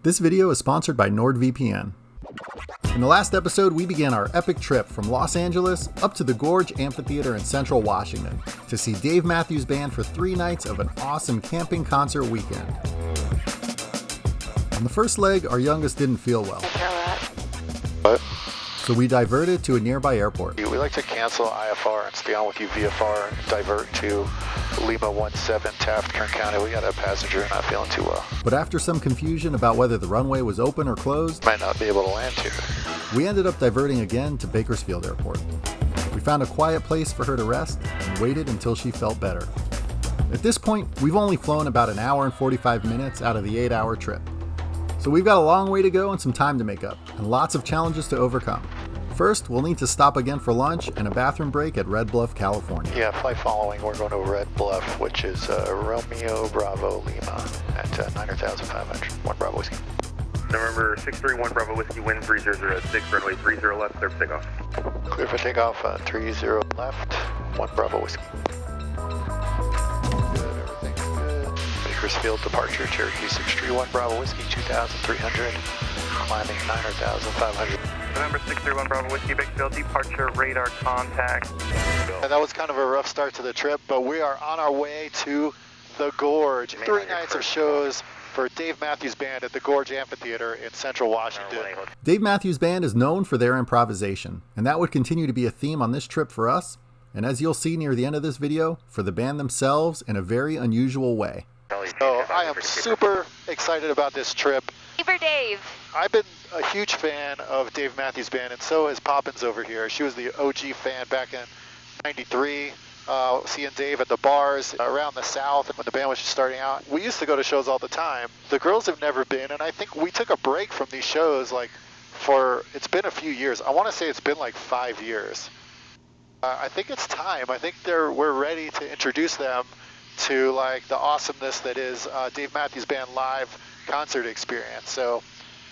This video is sponsored by NordVPN. In the last episode, we began our epic trip from Los Angeles up to the Gorge Amphitheater in Central Washington to see Dave Matthews Band for 3 nights of an awesome camping concert weekend. On the first leg, our youngest didn't feel well. What? So we diverted to a nearby airport. We like to cancel IFR and stay on with you VFR and divert to Lima 17, Taft, Kern County. We got a passenger not feeling too well. But after some confusion about whether the runway was open or closed, Might not be able to land here. we ended up diverting again to Bakersfield Airport. We found a quiet place for her to rest and waited until she felt better. At this point, we've only flown about an hour and 45 minutes out of the 8-hour trip. So we've got a long way to go and some time to make up, and lots of challenges to overcome. First, we'll need to stop again for lunch and a bathroom break at Red Bluff, California. Yeah, flight following, we're going to Red Bluff, which is Romeo Bravo Lima at 9,500. 1 Bravo Whiskey. November 631 Bravo Whiskey, wind 3006, runway 30 left, clear for takeoff. Clear for takeoff, 30 left, 1 Bravo Whiskey. Good, everything's good. Bakersfield departure, Cherokee 631 Bravo Whiskey, 2,300, climbing 9,500. November 631 Bravo Whiskey, Bakersfield departure, radar contact. And that was kind of a rough start to the trip, but we are on our way to the Gorge. 3 nights of shows for Dave Matthews Band at the Gorge Amphitheater in Central Washington. Dave Matthews Band is known for their improvisation, and that would continue to be a theme on this trip for us, and as you'll see near the end of this video, for the band themselves in a very unusual way. So I am super excited about this trip. For Dave. I've been a huge fan of Dave Matthews Band, and so is Poppins over here. She was the OG fan back in '93, seeing Dave at the bars around the South when the band was just starting out. We used to go to shows all the time. The girls have never been, and I think we took a break from these shows it's been a few years. I want to say it's been like 5 years. I think it's time. I think we're ready to introduce them to like the awesomeness that is Dave Matthews Band live concert experience. So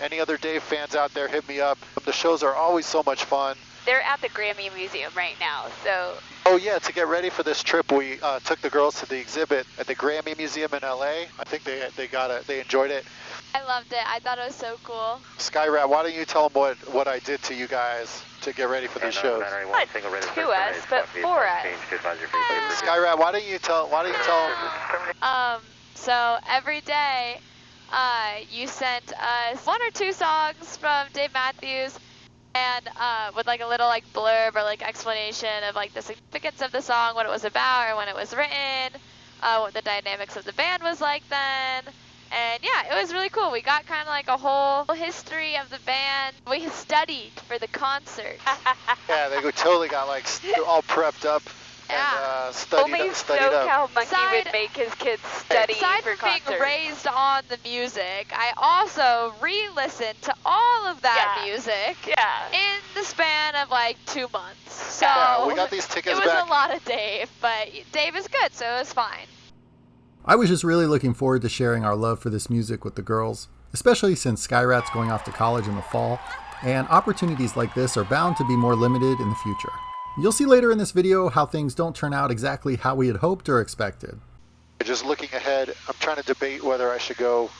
any other Dave fans out there, hit me up. The shows are always so much fun. They're at the Grammy Museum right now, so... Oh yeah, to get ready for this trip, we took the girls to the exhibit at the Grammy Museum in LA. I think they enjoyed it. I loved it. I thought it was so cool. Skyrat, why don't you tell them what I did to you guys to get ready for these shows? Not to us, but for us. Skyrat, why don't you tell them? So every day, you sent us 1 or 2 songs from Dave Matthews, and with like a little like blurb or like explanation of like the significance of the song, what it was about, or when it was written, what the dynamics of the band was like then. And yeah, it was really cool. We got kind of like a whole history of the band. We studied for the concert. Yeah, they totally got like all prepped up and studied Only up. SoCal Monkey would make his kids study for concert. Aside from being raised on the music, I also re-listened to all of that music in the span of like 2 months. So yeah, we got these tickets back. It was a lot of Dave, but Dave is good, so it was fine. I was just really looking forward to sharing our love for this music with the girls, especially since Skyrat's going off to college in the fall, and opportunities like this are bound to be more limited in the future. You'll see later in this video how things don't turn out exactly how we had hoped or expected. Just looking ahead, I'm trying to debate whether I should go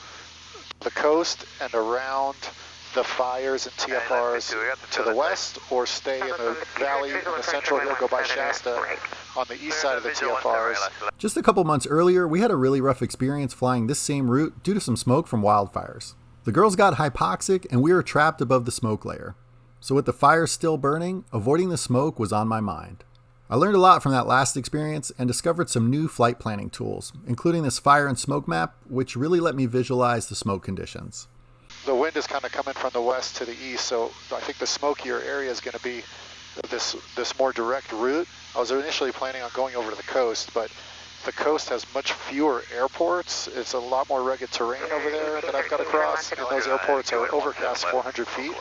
the coast and around the fires and TFRs to the west, or stay in the valley in the central hill, go by Shasta on the east side of the TFRs. Just a couple months earlier, we had a really rough experience flying this same route due to some smoke from wildfires. The girls got hypoxic and we were trapped above the smoke layer. So with the fire still burning, avoiding the smoke was on my mind. I learned a lot from that last experience and discovered some new flight planning tools, including this fire and smoke map, which really let me visualize the smoke conditions. The wind is kind of coming from the west to the east, so I think the smokier area is going to be this more direct route. I was initially planning on going over to the coast, but the coast has much fewer airports. It's a lot more rugged terrain over there that I've got to cross, and those airports are overcast 400 feet.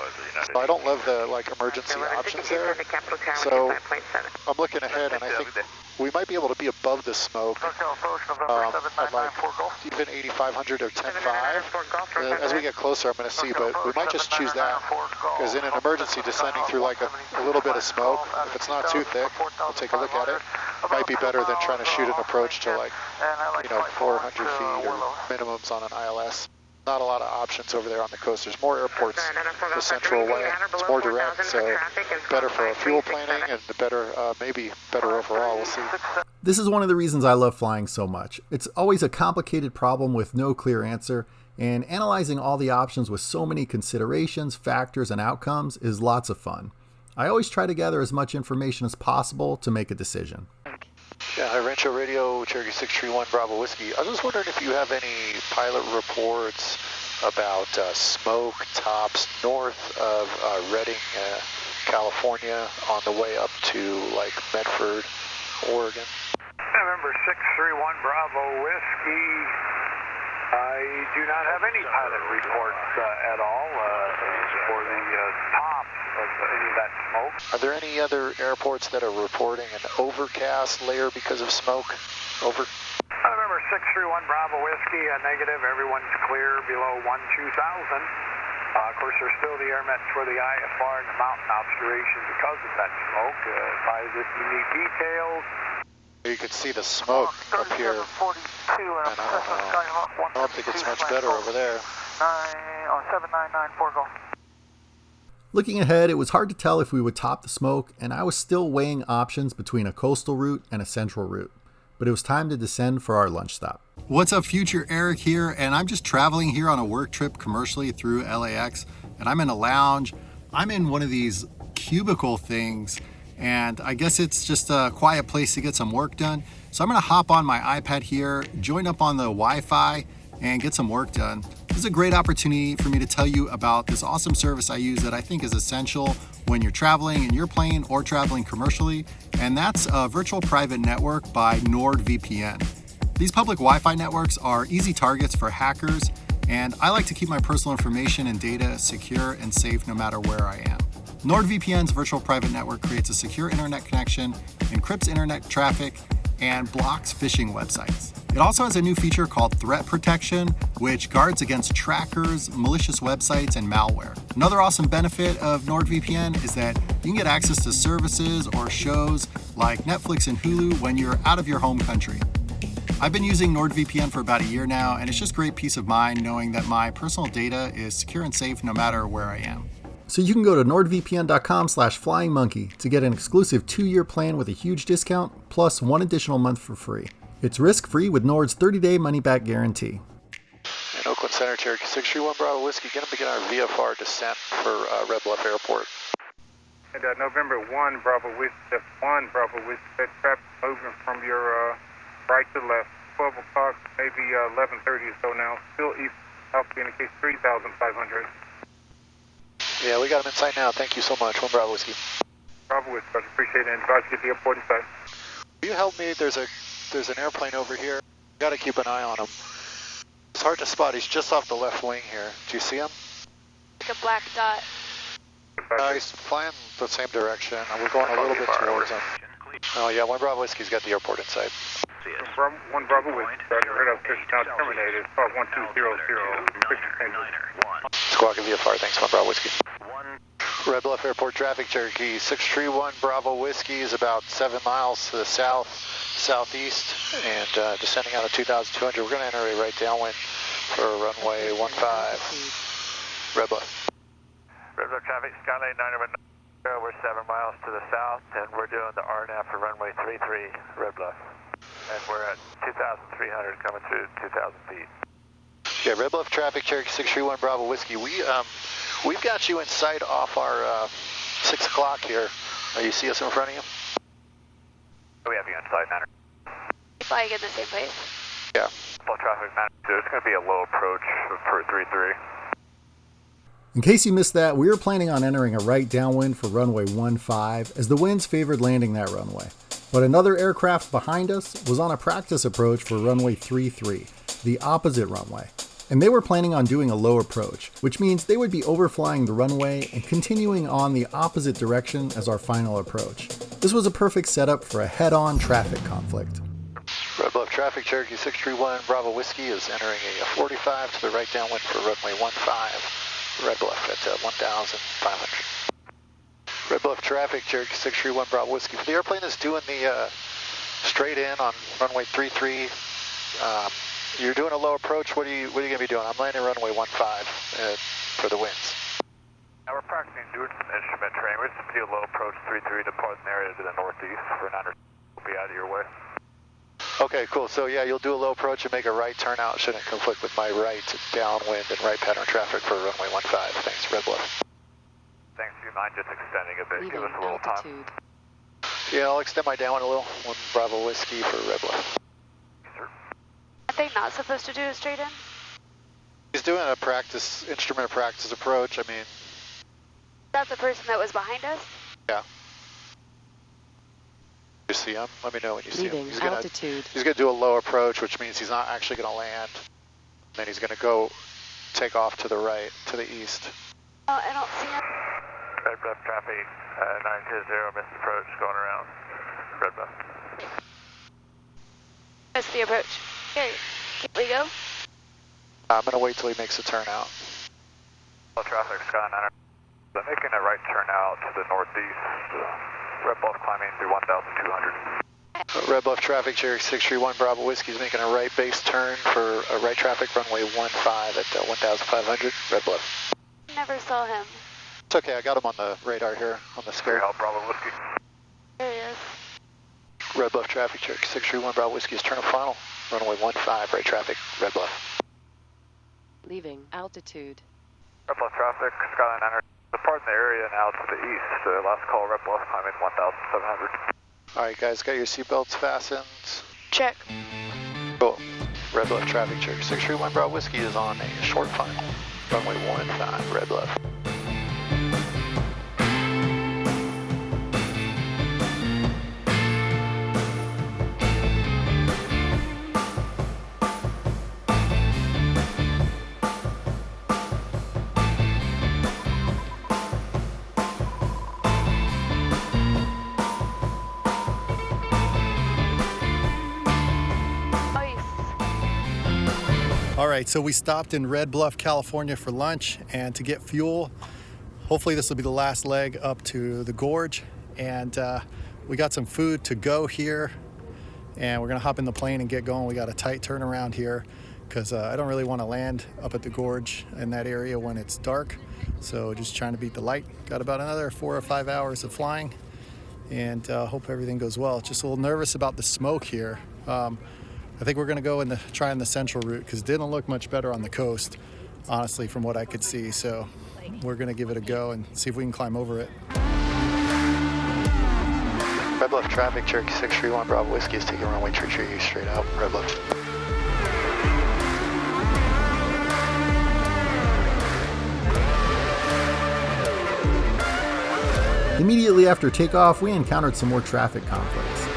So I don't love the emergency options there. So I'm looking ahead, and I think we might be able to be above the smoke at like even 8,500 or 10.5. As we get closer, I'm going to see, but we might just choose that, because in an emergency descending through like a little bit of smoke, if it's not too thick, we'll take a look at it. Might be better than trying to shoot an approach to like, 400 feet or minimums on an ILS. not a lot of options over there on the coast. There's more airports the central way. It's more direct, so better for fuel planning and maybe better overall. We'll see. This is one of the reasons I love flying so much. It's always a complicated problem with no clear answer, and analyzing all the options with so many considerations, factors, and outcomes is lots of fun. I always try to gather as much information as possible to make a decision. Yeah, hi, Rancho Radio, Cherokee 631 Bravo Whiskey. I was just wondering if you have any pilot reports about smoke tops north of Redding, California, on the way up to like Medford, Oregon. November 631 Bravo Whiskey. I do not have any pilot reports at all for the tops of any of that smoke. Are there any other airports that are reporting an overcast layer because of smoke? Over. November 631 Bravo Whiskey, negative. Everyone's clear below 12,000. Of course, there's still the air mets for the IFR and the mountain obscuration because of that smoke. Advise if you need details. You can see the smoke up here, and I don't think it's much better over there. 7994 go. Looking ahead, it was hard to tell if we would top the smoke, and I was still weighing options between a coastal route and a central route. But it was time to descend for our lunch stop. What's up, future Eric here, and I'm just traveling here on a work trip commercially through LAX, and I'm in a lounge. I'm in one of these cubicle things, and I guess it's just a quiet place to get some work done. So I'm gonna hop on my iPad here, join up on the Wi-Fi, and get some work done. This is a great opportunity for me to tell you about this awesome service I use that I think is essential when you're traveling in your plane or traveling commercially, and that's a virtual private network by NordVPN. These public Wi-Fi networks are easy targets for hackers, and I like to keep my personal information and data secure and safe no matter where I am. NordVPN's virtual private network creates a secure internet connection, encrypts internet traffic, and blocks phishing websites. It also has a new feature called Threat Protection, which guards against trackers, malicious websites, and malware. Another awesome benefit of NordVPN is that you can get access to services or shows like Netflix and Hulu when you're out of your home country. I've been using NordVPN for about a year now, and it's just great peace of mind knowing that my personal data is secure and safe no matter where I am. So you can go to nordvpn.com/flyingmonkey to get an exclusive 2-year plan with a huge discount, plus 1 additional month for free. It's risk-free with Nord's 30-day money-back guarantee. In Oakland Center, Cherokee 631 Bravo Whiskey, get them begin our VFR descent for Red Bluff Airport. And November 1 Bravo Whiskey, 1 Bravo Whiskey, traffic moving from your right to left, 12 o'clock, maybe 11:30 or so now, still east, south indicates 3,500. Yeah, we got them in sight now. Thank you so much. 1 Bravo Whiskey. Bravo Whiskey, I appreciate it. And advise you get the airport in sight. Will you help me? There's an airplane over here. Got to keep an eye on him. It's hard to spot. He's just off the left wing here. Do you see him? Like a black dot. He's flying the same direction. We're going a little bit towards him. Oh yeah, 1 Bravo Whiskey's got the airport in sight. 1 Bravo Whiskey, radar system now terminated. 121200. Squawk and VFR, thanks, 1 Bravo Whiskey. Red Bluff Airport traffic, Cherokee 631 Bravo Whiskey is about 7 miles to the southeast, and descending out of 2,200. We're going to enter a right downwind for runway 15. Red Bluff. Red Bluff traffic, Skylane 919. We're 7 miles to the south, and we're doing the RNAV for runway 33, Red Bluff. And we're at 2,300 coming through 2,000 feet. Yeah, Red Bluff traffic, Cherokee 631 Bravo Whiskey. We've got you in sight off our 6 o'clock here. You see us in front of you? We have you in sight, Manor. Flying in the same place. Yeah. Full traffic, Manor. So it's going to be a low approach for 33. In case you missed that, we were planning on entering a right downwind for runway 15 as the winds favored landing that runway. But another aircraft behind us was on a practice approach for runway 33, the opposite runway. And they were planning on doing a low approach, which means they would be overflying the runway and continuing on the opposite direction as our final approach. This was a perfect setup for a head-on traffic conflict. Red Bluff traffic, Cherokee 631 Bravo Whiskey is entering a 45 to the right downwind for runway 15. Red Bluff at 1,500. Red Bluff traffic, Cherokee 631 Bravo Whiskey. The airplane is doing the straight in on runway 33. You're doing a low approach. What are you going to be doing? I'm landing runway 15 for the winds. Now we're practicing doing some instrument training. We're just going to do a low approach 33 departing area to the northeast for 9 or will be out of your way. Okay, cool. So yeah, you'll do a low approach and make a right turnout. Shouldn't conflict with my right downwind and right pattern traffic for runway 15. Thanks, Red Bluff. Thanks, do you mind just extending a bit? Leaving Give us a little altitude. Yeah, I'll extend my downwind a little. 1 Bravo Whiskey for Red Bluff. Are they not supposed to do a straight in? He's doing a practice, instrument practice approach. I mean, That's the person that was behind us? yeah. You see him? Let me know when you see him. Leaving altitude. He's gonna do a low approach, which means he's not actually gonna land. Then he's gonna go take off to the right, to the east. Oh, I don't see him. Red Bluff traffic, 920, missed approach, going around. Red Bluff. That's the approach. Okay, can we go? I'm gonna wait till he makes a turnout. All traffic, Sky 9. They're making a right turnout to the northeast. Red Bluff climbing through 1,200. Red Bluff traffic, Cherokee 631 Bravo Whiskey is making a right base turn for a right traffic, runway 15 at 1,500. Red Bluff. Never saw him. It's okay, I got him on the radar here, on the screen. Bravo Whiskey. There he is. Red Bluff traffic, Cherokee 631 Bravo Whiskey is turning final. Runway 15, right traffic, Red Bluff. Leaving altitude. Red Bluff traffic, Skyline 900. Departing the area now to the east. Last call, Red Bluff climbing 1,700. All right, guys, got your seatbelts fastened. Check. Cool. Red Bluff traffic, Cherokee 631 Bravo Whiskey is on a short final. Runway 15, Red Bluff. All right, so we stopped in Red Bluff, California for lunch and to get fuel. Hopefully this will be the last leg up to the gorge. And we got some food to go here and we're gonna hop in the plane and get going. We got a tight turnaround here because I don't really wanna land up at the gorge in that area when it's dark. So just trying to beat the light. Got about another 4 or 5 hours of flying and hope everything goes well. Just a little nervous about the smoke here. I think we're gonna go try in the central route because it didn't look much better on the coast, honestly, from what I could see. So we're gonna give it a go and see if we can climb over it. Red Bluff traffic, Cherokee 631 Bravo Whiskey is taking runway 33 straight out, Red Bluff. Immediately after takeoff, we encountered some more traffic conflicts.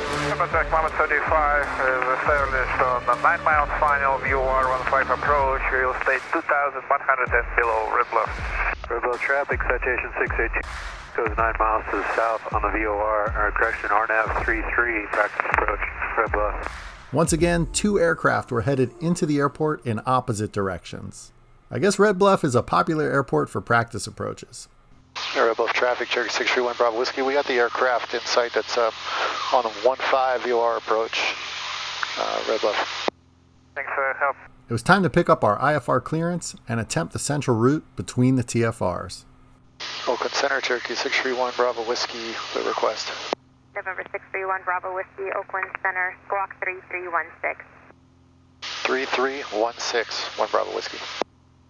Climate 35 is established on the 9 miles final VOR 15 approach. You'll stay 2,100 and below Red Bluff. Red Bluff traffic, citation 682 goes 9 miles to the south on the VOR, or correction, RNAV 33, practice approach, Red Bluff. Once again, 2 aircraft were headed into the airport in opposite directions. I guess Red Bluff is a popular airport for practice approaches. Red Bluff traffic, Cherokee 631 Bravo Whiskey. We got the aircraft in sight that's on the 15 VOR approach, Red Bluff. Thanks for the help. It was time to pick up our IFR clearance and attempt the central route between the TFRs. Oakland Center, Cherokee 631 Bravo Whiskey, the request. November 631 Bravo Whiskey, Oakland Center, squawk 3316. 3316, 1 Bravo Whiskey.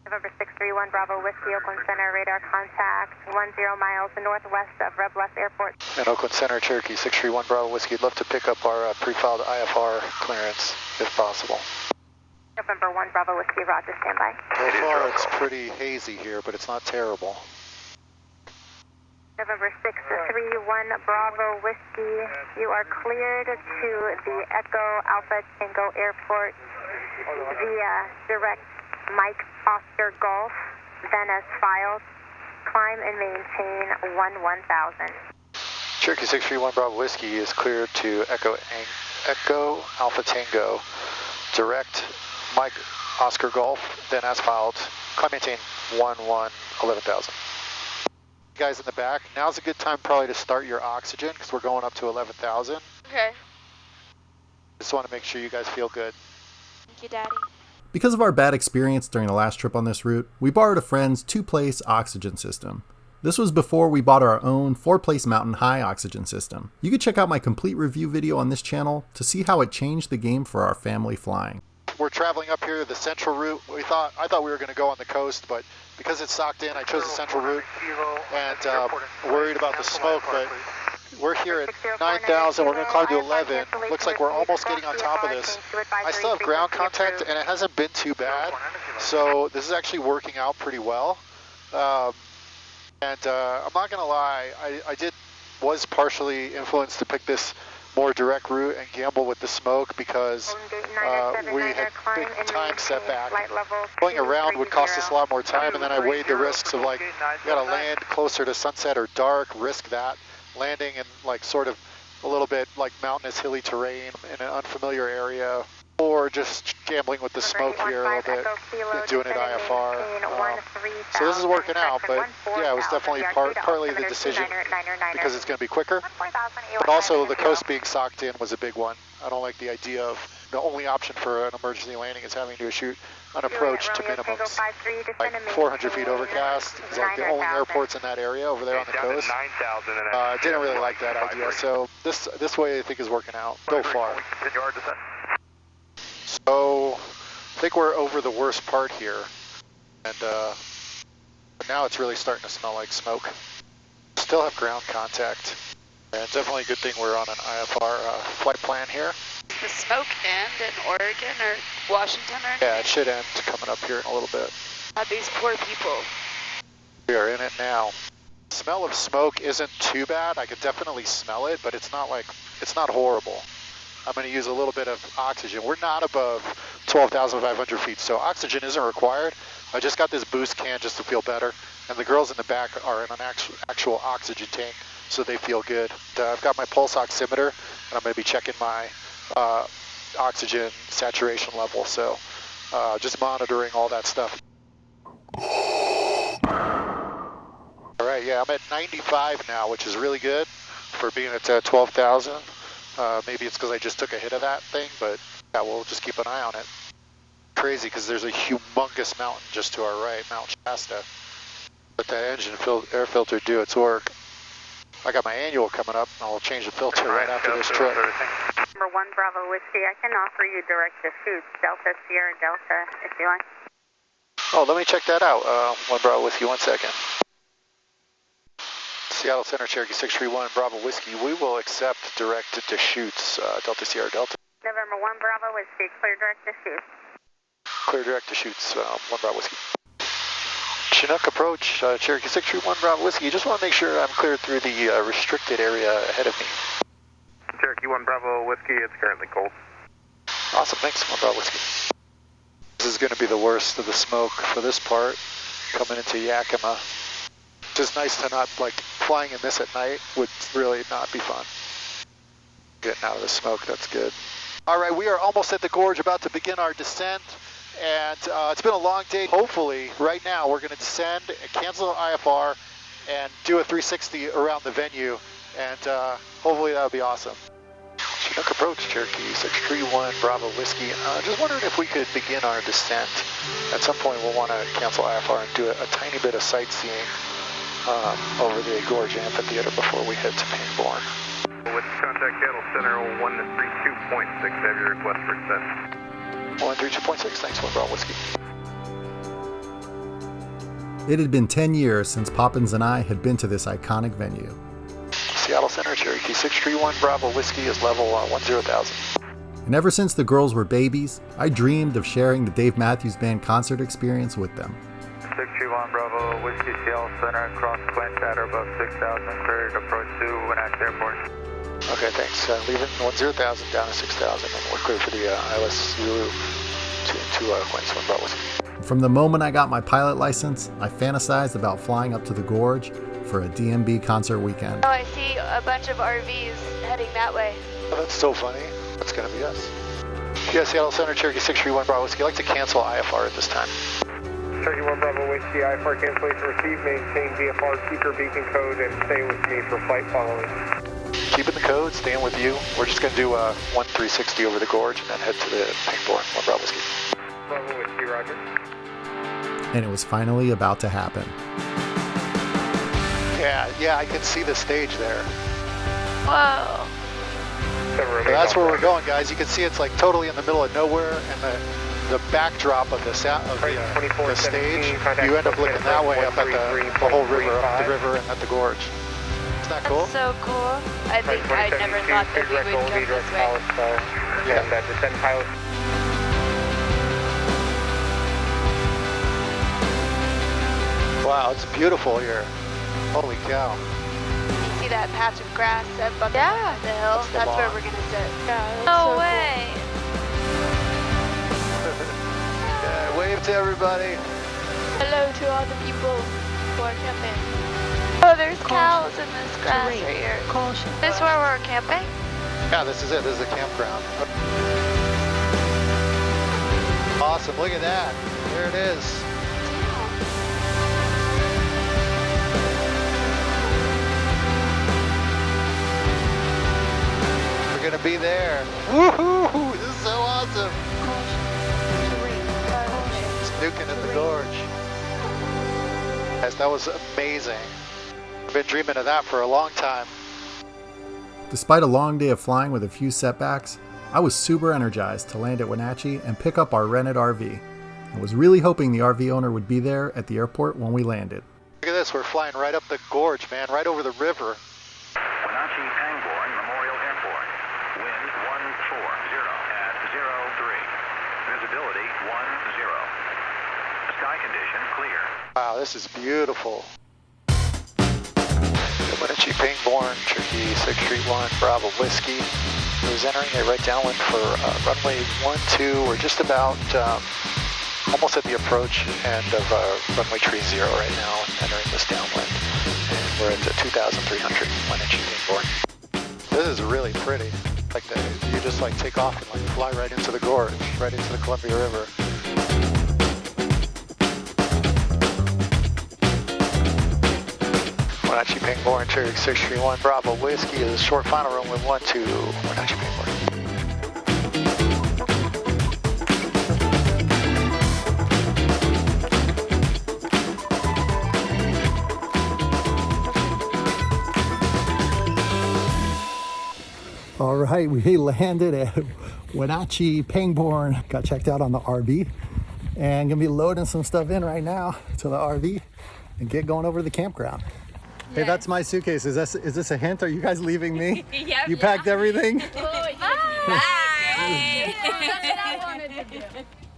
November 631 Bravo Whiskey, Oakland Center, radar contact 10 miles northwest of Red Bluff Airport. And Oakland Center, Cherokee 631 Bravo Whiskey, I'd love to pick up our pre-filed IFR clearance, if possible. November 1 Bravo Whiskey, roger, standby. So far it's pretty hazy here, but it's not terrible. November 631 Bravo Whiskey, you are cleared to the Echo Alpha Tango Airport via direct Mike Oscar Golf, then as filed, climb and maintain 1000. Cherokee 631 Bravo Whiskey is cleared to Echo Alpha Tango, direct Mike Oscar Golf, then as filed, climb maintain 11,000. Guys in the back, now's a good time probably to start your oxygen because we're going up to 11,000. Okay. Just want to make sure you guys feel good. Thank you, Daddy. Because of our bad experience during the last trip on this route, we borrowed a friend's 2-place oxygen system. This was before we bought our own 4-place mountain high oxygen system. You can check out my complete review video on this channel to see how it changed the game for our family flying. We're traveling up here the central route. I thought we were going to go on the coast, but because it's socked in, I chose the central route and worried about the smoke, but we're here at 9,000. We're going to climb to 11. Looks like we're almost getting on top of this. I still have ground contact, and it hasn't been too bad, so this is actually working out pretty well. I'm not going to lie, I was partially influenced to pick this more direct route and gamble with the smoke because we had big time setback. Going around would cost us a lot more time, and then I weighed the risks of like, you gotta land closer to sunset or dark, risk that, landing in like sort of a little bit like mountainous hilly terrain in an unfamiliar area, or just gambling with the smoke here a little bit and doing it IFR. So this is working out, but yeah, it was definitely partly the decision because it's going to be quicker, but also the coast being socked in was a big one. I don't like the idea of the only option for an emergency landing is having to shoot an approach to minimums. Like 400 feet overcast is like the only airports in that area over there on the coast. I didn't really like that idea, so this way I think is working out so far. So I think we're over the worst part here, and but now it's really starting to smell like smoke. Still have ground contact, and definitely a good thing we're on an IFR flight plan here. The smoke end in Oregon or Washington or anything? Yeah, it should end coming up here in a little bit. These poor people. We are in it now. The smell of smoke isn't too bad. I can definitely smell it, but it's not horrible. I'm going to use a little bit of oxygen. We're not above 12,500 feet, so oxygen isn't required. I just got this boost can just to feel better, and the girls in the back are in an actual oxygen tank, so they feel good. I've got my pulse oximeter, and I'm going to be checking my oxygen saturation level, so just monitoring all that stuff. All right, yeah, I'm at 95 now, which is really good for being at 12,000. Maybe it's because I just took a hit of that thing, but yeah, we'll just keep an eye on it. Crazy because there's a humongous mountain just to our right, Mount Shasta. Let that engine air filter do its work. I got my annual coming up, and I'll change the filter right after this trip. Number 1 Bravo Whiskey, I can offer you direct to chutes, Delta Sierra Delta, if you like. Oh, let me check that out. 1 Bravo Whiskey, 1 second. Seattle Center, Cherokee 631, Bravo Whiskey. We will accept direct to chutes, Delta Sierra Delta. November 1 Bravo Whiskey, clear direct to chutes. Clear direct to chutes, 1 Bravo Whiskey. Chinook approach, Cherokee 631, Bravo Whiskey. Just want to make sure I'm cleared through the restricted area ahead of me. Cherokee 1 Bravo Whiskey, it's currently cold. Awesome, thanks, 1 Bravo Whiskey. This is going to be the worst of the smoke for this part, coming into Yakima. It's just nice to not, like, flying in this at night would really not be fun. Getting out of the smoke, that's good. All right, we are almost at the gorge, about to begin our descent, and it's been a long day. Hopefully, right now, we're going to descend, cancel IFR, and do a 360 around the venue, and hopefully that'll be awesome. Chinook approach, Cherokee 631, Bravo Whiskey. Just wondering if we could begin our descent. At some point, we'll want to cancel IFR and do a tiny bit of sightseeing over the Gorge Amphitheater before we head to Pangborn. With contact Seattle Center 132.6, have your request for descent. 132.6, thanks, 1 Bravo Whiskey. It had been 10 years since Poppins and I had been to this iconic venue. Seattle Center, Cherokee 631, Bravo Whiskey is level 10,000. And ever since the girls were babies, I dreamed of sharing the Dave Matthews Band concert experience with them. 631 Bravo Whiskey, Seattle Center, cross Clinch at or above 6,000, cleared approach to Winnacks Airport. Okay, thanks. Leaving 10,000 down to 6,000, and we're clear for the ILS Zulu to Queens 1 Bravo Whiskey. From the moment I got my pilot license, I fantasized about flying up to the Gorge for a DMB concert weekend. Oh, I see a bunch of RVs heading that way. Oh, that's so funny. That's going to be us. Yeah, Seattle Center, Cherokee 631, Bravo Whiskey. I'd like to cancel IFR at this time. Cherokee 1 Bravo Whiskey, IFR cancellation received. Maintain VFR seeker beacon code and stay with me for flight following. Keeping the code, staying with you. We're just going to do 1 360 over the gorge and then head to the Pangborn 1 Bravo Whiskey. Bravo Whiskey, roger. And it was finally about to happen. Yeah, I can see the stage there. Whoa. So that's where we're going, guys. You can see it's like totally in the middle of nowhere, and the backdrop of the stage, you end up looking that way up at the whole river, up the river and at the gorge. Isn't that cool? That's so cool. I think I never thought that we would go this way. Yeah. Descend pilot. Wow, it's beautiful here. Holy cow. See that patch of grass up on the hill? That's where we're going to sit. No Yeah, so way. Yeah, wave to everybody. Hello to all the people who are camping. Oh, there's cows in this grass right here. Caution. This is where we're camping? Yeah, this is it. This is the campground. Awesome. Look at that. There it is. We're going to be there. Woohoo! This is so awesome. Snooking at the gorge. Guys, that was amazing. I've been dreaming of that for a long time. Despite a long day of flying with a few setbacks, I was super energized to land at Wenatchee and pick up our rented RV. I was really hoping the RV owner would be there at the airport when we landed. Look at this, we're flying right up the gorge, man, right over the river. Wenatchee Pangborn Memorial Airport. Wind 140 at 03. Visibility 10. Sky condition clear. Wow, this is beautiful. Wenatchee Pangborn, Turkey 631, Bravo Whiskey. Who's entering a right downwind for runway 12. We're just about almost at the approach end of runway 30 right now, entering this downwind. And we're at 2,300 Wenatchee Pangborn. This is really pretty. Like you just like take off and like fly right into the gorge, right into the Columbia River. Wenatchee Pangborn, Cherry 631, Bravo Whiskey is short final runway 12, Wenatchee Pangborn. All right, we landed at Wenatchee Pangborn. Got checked out on the RV and gonna be loading some stuff in right now to the RV and get going over to the campground. Hey, that's my suitcase. Is this a hint? Are you guys leaving me? Yep. You packed everything?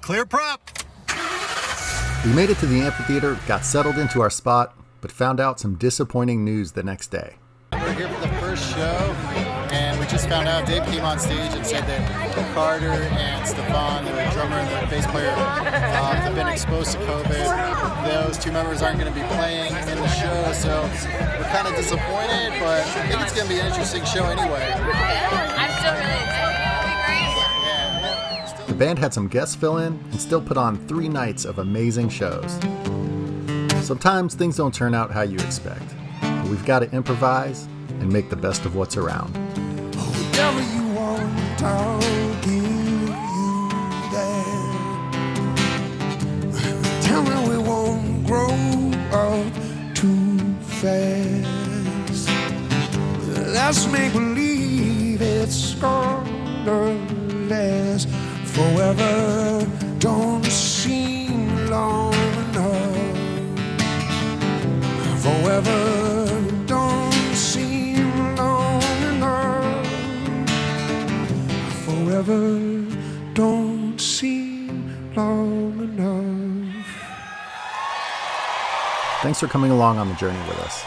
Clear prop. We made it to the amphitheater, got settled into our spot, but found out some disappointing news the next day. We're here for the first show, and we just found out Dave came on stage and said that Carter and Stefan, the drummer and the bass player, have been exposed to COVID. Those two members aren't going to be playing in the show, so we're kind of disappointed, but I think it's going to be an interesting show anyway. I'm still really excited. The band had some guests fill in and still put on 3 nights of amazing shows. Sometimes things don't turn out how you expect, but we've got to improvise and make the best of what's around. Whatever you want, I'll give you that. Tell me we won't grow up too fast. Let's make believe it's gonna last forever. Don't seem long enough. Forever don't seem long enough. Forever don't seem long enough. Thanks for coming along on the journey with us.